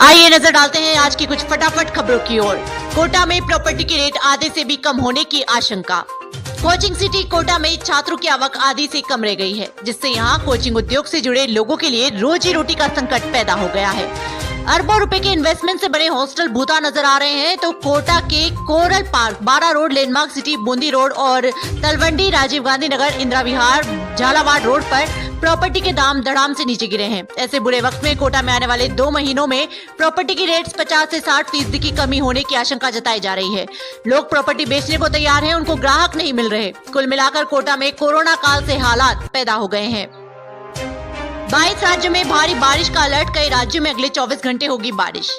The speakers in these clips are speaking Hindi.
आइए नजर डालते हैं आज की कुछ फटाफट खबरों की ओर। कोटा में प्रॉपर्टी की रेट आधे से भी कम होने की आशंका। कोचिंग सिटी कोटा में छात्रों की आवक आधी से कम रह गई है, जिससे यहां कोचिंग उद्योग से जुड़े लोगों के लिए रोजी रोटी का संकट पैदा हो गया है। अरबों रुपए के इन्वेस्टमेंट से बने हॉस्टल भूता नजर आ रहे हैं, तो कोटा के coral park, 12 road, landmark city, Bundi road और तलवंडी, राजीव गांधी नगर, इंदिरा विहार, झालावाड़ रोड पर प्रॉपर्टी के दाम धड़ाम से नीचे गिरे हैं। ऐसे बुरे वक्त में कोटा में आने वाले 2 महीनों में प्रॉपर्टी की रेट्स 50 से 60% की कमी होने की आशंका जताई जा रही है। लोग प्रॉपर्टी बेचने को तैयार हैं, उनको ग्राहक नहीं मिल रहे। कुल मिलाकर कोटा में कोरोना काल से हालात पैदा हो गए हैं। 22 राज्यों में भारी बारिश का अलर्ट, कई राज्यों में अगले 24 घंटे होगी बारिश।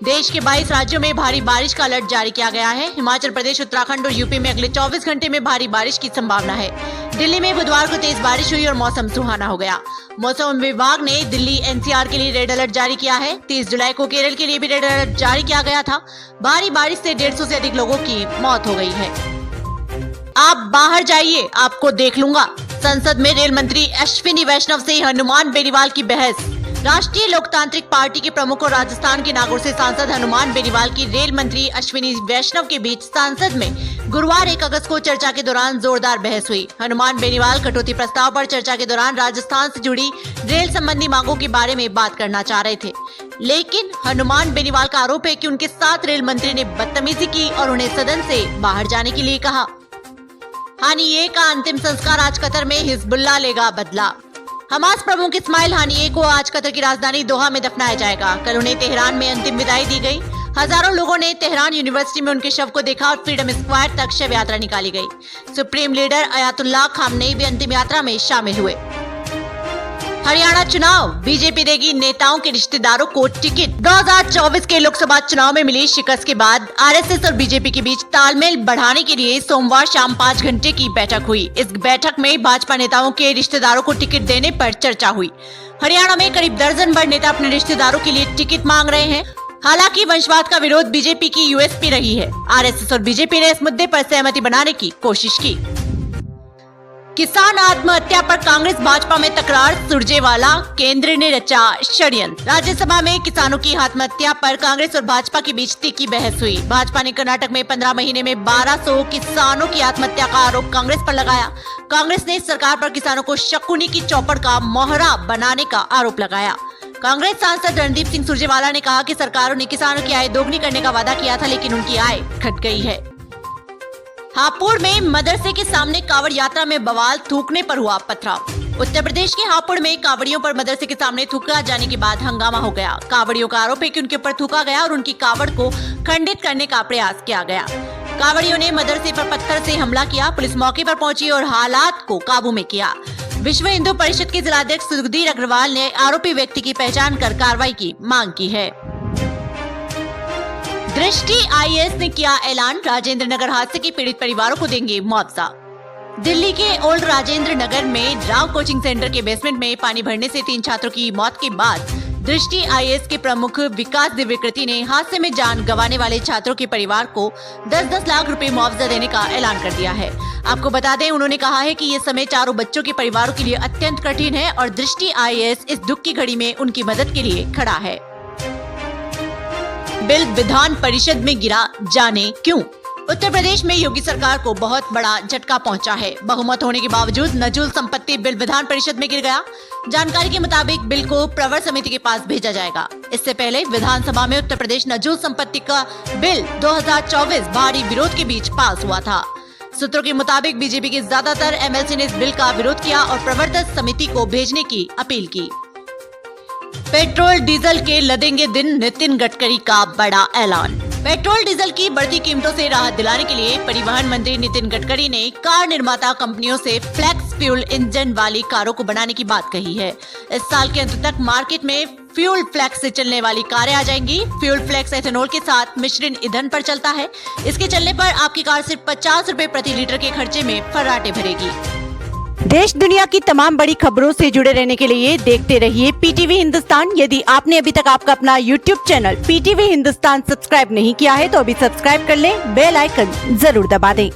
देश के 22 राज्यों में भारी बारिश का अलर्ट जारी किया गया है। हिमाचल प्रदेश, उत्तराखंड और यूपी में अगले 24 घंटे में भारी बारिश की संभावना है। दिल्ली में बुधवार को तेज बारिश हुई और मौसम सुहाना हो गया। मौसम विभाग ने दिल्ली एनसीआर के लिए रेड अलर्ट जारी किया है। 30 जुलाई को केरल के लिए भी रेड अलर्ट जारी किया गया था। भारी बारिश से 150 से अधिक लोगों की मौत हो गई है। आप बाहर जाइए, आपको देख लूंगा। संसद में रेल मंत्री अश्विनी वैष्णव से हनुमान बेनीवाल की बहस। राष्ट्रीय लोकतांत्रिक पार्टी के प्रमुख और राजस्थान के नागौर से सांसद हनुमान बेनीवाल की रेल मंत्री अश्विनी वैष्णव के बीच संसद में गुरुवार 1 अगस्त को चर्चा के दौरान जोरदार बहस हुई। हनुमान बेनीवाल कटौती प्रस्ताव पर चर्चा के दौरान राजस्थान से जुड़ी रेल संबंधी मांगों के बारे में बात करना चाह रहे थे, लेकिन हनुमान बेनीवाल का आरोप है कि उनके साथ रेल मंत्री ने बदतमीजी की और उन्हें सदन से बाहर जाने के लिए कहा। हानिये का अंतिम संस्कार आज कतर में, हिजबुल्लाह लेगा बदला। हमास प्रमुख इस्माइल हानिये को आज कतर की राजधानी दोहा में दफनाया जाएगा। कल उन्हें तेहरान में अंतिम विदाई दी गई। हजारों लोगों ने तेहरान यूनिवर्सिटी में उनके शव को देखा और फ्रीडम स्क्वायर तक शव यात्रा निकाली गई। सुप्रीम लीडर अयातुल्लाह खामनेई भी अंतिम यात्रा में शामिल हुए। हरियाणा चुनाव, बीजेपी देगी नेताओं के रिश्तेदारों को टिकट। 2024 के लोकसभा चुनाव में मिली शिकस्त के बाद आरएसएस और बीजेपी के बीच तालमेल बढ़ाने के लिए सोमवार शाम 5 घंटे की बैठक हुई। इस बैठक में भाजपा नेताओं के रिश्तेदारों को टिकट देने पर चर्चा हुई। हरियाणा में करीब दर्जन भर नेता अपने रिश्तेदारों के लिए टिकट मांग रहे हैं। हालांकि वंशवाद का विरोध बीजेपी की यूएसपी रही है। आरएसएस और बीजेपी ने इस मुद्दे पर सहमति बनाने की कोशिश की। किसान आत्महत्या पर कांग्रेस भाजपा में तकरार, सुरजेवाला, केंद्र ने रचा षड्यंत्र। राज्यसभा में किसानों की आत्महत्या पर कांग्रेस और भाजपा के बीच तीखी बहस हुई। भाजपा ने कर्नाटक में 15 महीने में 1200 किसानों की आत्महत्या का आरोप कांग्रेस पर लगाया। कांग्रेस ने सरकार पर किसानों को शकुनी की चौपड़ का मोहरा बनाने का आरोप लगाया। कांग्रेस सांसद रणदीप सिंह सुरजेवाला ने कहा कि सरकारों ने किसानों की आय दोगुनी करने का वादा किया था, लेकिन उनकी आय घट गई है। हापुड़ में मदरसे के सामने कावड़ यात्रा में बवाल, थूकने पर हुआ पथराव। उत्तर प्रदेश के हापुड़ में कावड़ियों पर मदरसे के सामने थूका जाने के बाद हंगामा हो गया। कावड़ियों का आरोप है कि उनके ऊपर थूका गया और उनकी कावड़ को खंडित करने का प्रयास किया गया। कावड़ियों ने मदरसे पर पत्थर से हमला किया। पुलिस मौके पर पहुंची और हालात को काबू में किया। विश्व हिंदू परिषद के जिलाध्यक्ष सुखदीर अग्रवाल ने आरोपी व्यक्ति की पहचान कर कार्रवाई की मांग की है। दृष्टि आईएएस ने किया ऐलान, राजेंद्र नगर हादसे के पीड़ित परिवारों को देंगे मुआवजा। दिल्ली के ओल्ड राजेंद्र नगर में राव कोचिंग सेंटर के बेसमेंट में पानी भरने से 3 छात्रों की मौत के बाद दृष्टि आईएएस के प्रमुख विकास दिव्यकृति ने हादसे में जान गंवाने वाले छात्रों के परिवार को 10-10 लाख रुपए मुआवजा देने का ऐलान कर दिया है। आपको बता दें, उन्होंने कहा है कि ये समय चारों बच्चों के परिवारों के लिए अत्यंत कठिन है और दृष्टि आईएएस इस दुख की घड़ी में उनकी मदद के लिए खड़ा है। बिल विधान परिषद में गिरा, जाने क्यों। उत्तर प्रदेश में योगी सरकार को बहुत बड़ा झटका पहुंचा है। बहुमत होने के बावजूद नजूल संपत्ति बिल विधान परिषद में गिर गया। जानकारी के मुताबिक बिल को प्रवर समिति के पास भेजा जाएगा। इससे पहले विधानसभा में उत्तर प्रदेश नजूल संपत्ति का बिल 2024 भारी विरोध के बीच पास हुआ था। सूत्रों के मुताबिक बीजेपी के ज्यादातर एमएलसी ने इस बिल का विरोध किया और प्रवर्तन समिति को भेजने की अपील की। पेट्रोल डीजल के लदेंगे दिन, नितिन गडकरी का बड़ा ऐलान। पेट्रोल डीजल की बढ़ती कीमतों से राहत दिलाने के लिए परिवहन मंत्री नितिन गडकरी ने कार निर्माता कंपनियों से फ्लेक्स फ्यूल इंजन वाली कारों को बनाने की बात कही है। इस साल के अंत तक मार्केट में फ्यूल फ्लेक्स से चलने वाली कारें आ जाएंगी। फ्यूल फ्लेक्स एथेनॉल के साथ मिश्रित ईंधन पर चलता है। इसके चलने पर आपकी कार सिर्फ 50 रुपए प्रति लीटर के खर्चे में फर्राटे भरेगी। देश दुनिया की तमाम बड़ी खबरों से जुड़े रहने के लिए देखते रहिए पीटीवी हिंदुस्तान। यदि आपने अभी तक आपका अपना YouTube channel PTV Hindustan subscribe नहीं किया है तो अभी सब्सक्राइब कर लें, बेल आइकन जरूर दबा दें।